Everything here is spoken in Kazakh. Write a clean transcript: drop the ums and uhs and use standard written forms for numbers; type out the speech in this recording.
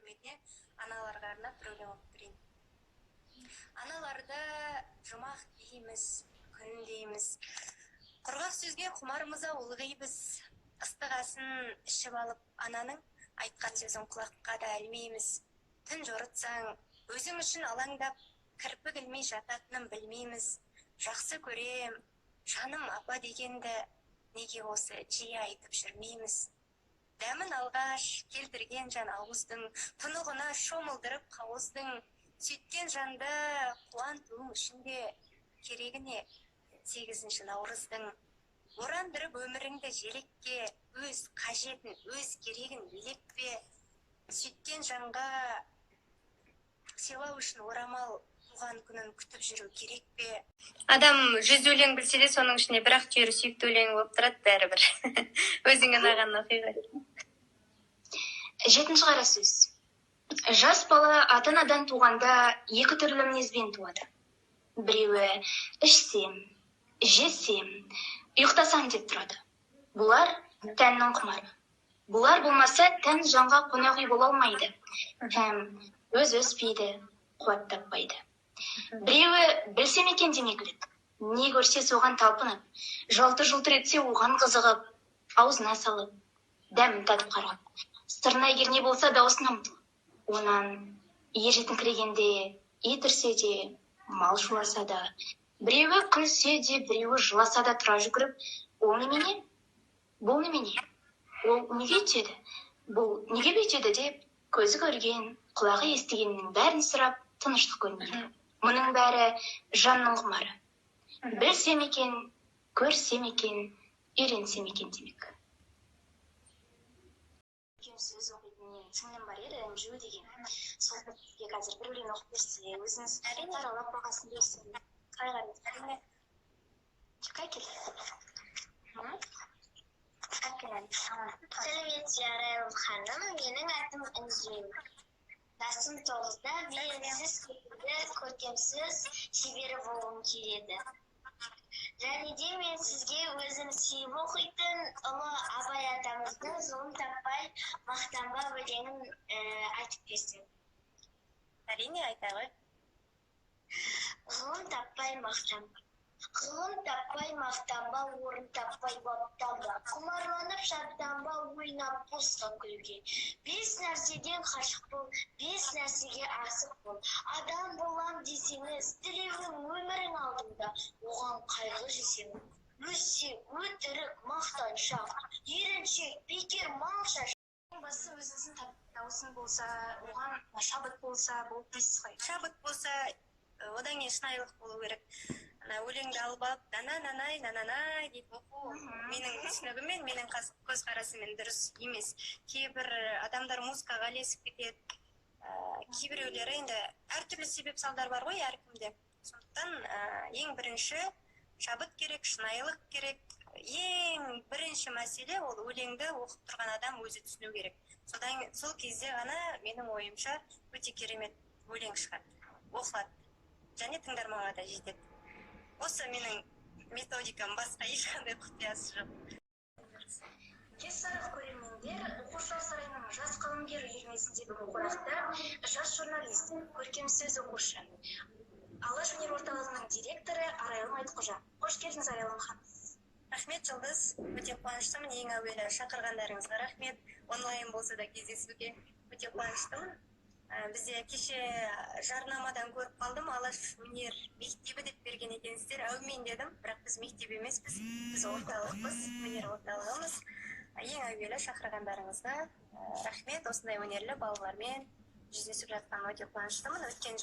құрметіне аналарға арнап бір өлең оқып берейін. Аналарды жұмақ дейміз, күн дейміз. Құрғақ сөзге құмарымыз ұлғейбіз. Ыстық асын ішіп алып ананың, айтқан сөзін құлаққа да ілмейміз. Түн жорытсаң, өзің үшін алаңдап, кірпік ілмей жататынын білмейміз. Жақсы көрем, жаным апа дегенді, неге осы жиі айтып жүрмейміз. Дәмін алғаш келтірген жан ауыздың, тұнығына шомылдырып қауыздың, сөйткен жанды қуантуың ішінде, керегіне 8 наурыздың. Орандырып өміріңді желекке, өз қажетін, өз керегін елеппе. Сөйткен жанға сыйлау үшін орамал туған күнін күтіп жүру керек пе? Адам 100 өлең білсе де, соның ішіне бірақ түйір сүйікті өлең болып тұрады бәрібір. Өзіңе ұнаған оқиға. 7 қара сөз. Жас бала ата-анадан туғанда 2 түрлі мінезбен туады. Біреуі ішсем, жесем, ұйықтасам деп тұрады. Бұлар тәннің құмары. Бұлар болмаса, тән жанға қонақ үй бола алмайды. Һәм өз өспейді, қуат таппайды. Біреуі білсем екен демекілік. Не көрсе соған талпынып, жалты-жұлтыр етсе оған қызығып, аузына салып, дәмін татып қарап. Сырнай керне болса даусына ұмтылып. Онан ежетіңкірегенде, ит үрсе де, мал шуласа да. Біреуі күлсе де, біреуі жыласа да тұра жүгіріп, ол немене? Бұл немене? Ол неге өйтеді? Бұл неге бүйтеді деп, көзі көрген, құлағы естігеннің бәрін сұрап, тыныштық көрмейді. Мұның бәрі жанның құмары. Білсем екен, көрсем екен, үйренсем екен демек. Сөз оқитын сіңлім бар еді, Әнжу деген. Сол сізге қазір бір өлең оқып берсе, өзіңіз таралап бағасын берсін. Қалай қарайсыз? Қай келді? Сәлеметсіз Арайлым ханым, менің атым Әнжу. Жасым 9-да, белгісіз көпірді, көркемсіз шебері болғым келеді. Және де мен сізге өзім сүйіп оқитын ұлы Абай атамыздың зұлым таппай мақтанба өлеңін айтып берсем. Әрине айта ғой. Ғылым таппай мақтанба. Ғылым таппай мақтанба, орын таппай баптанба. Құмарланып шаттанба, ойнап босқа күлге. 5 нәрседен қашық бол, 5 нәрсеге асық бол. Адам болам десеңіз, тілеуің өмірің алдыңда, оған қайғы жесеңіз. Өссе, өтірік, мақтаншақ, еріншек, бекер, малша. Басы өзіңіздің даусын болса, оған шабыт болса, болып дейсіз ғой. Шабыт болса, одан кейін шынайылық болу керек. Өлеңді алып алып, нананай деп оқу менің түсінігіммен, менің көзқарасыммен дұрыс емес. Кейбір адамдар музыкаға ілесіп кетеді. Кейбіреулері енді әртүрлі себеп салдар бар ғой әркімде. Сондықтан ең бірінші шабыт керек, шынайылық керек. Ең бірінші мәселе ол өлеңді оқып тұрған адам өзі түсіну керек. Сол кезде ғана менің ойымша өте керемет өлең шығады, оқылады. Және тыңдарманға да жетеді. Осы менің методикам, басқа ешқандай құпиясы жоқ. Кесаров көрермендер, оқушылар сарайының жас қаламгер үйірмесіндегі қонақта жас журналист, көркем сөз оқушы. Алаш өнер орталығының директоры Арайлым Айтқожа. Қош келдіңіз, Арайлым ханым. Рахмет, Жұлдыз. Өте қуаныштымын. Ең әуелі шақырғандарыңызға рахмет. Онлайн болса да кездесуге өте қуаныштымын. Бізде кеше жарнамадан көріп қалдым, Алаш өнер мектебі деп берген екенсіздер. Әумен дедім, бірақ біз мектеп емеспіз. Біз орталықпыз, өнер орталығымыз. Ең әуелі шақырғандарыңызға рахмет. Осындай өнерлі балалармен жүздесіп жатқан өте қуаныштымын. Өткен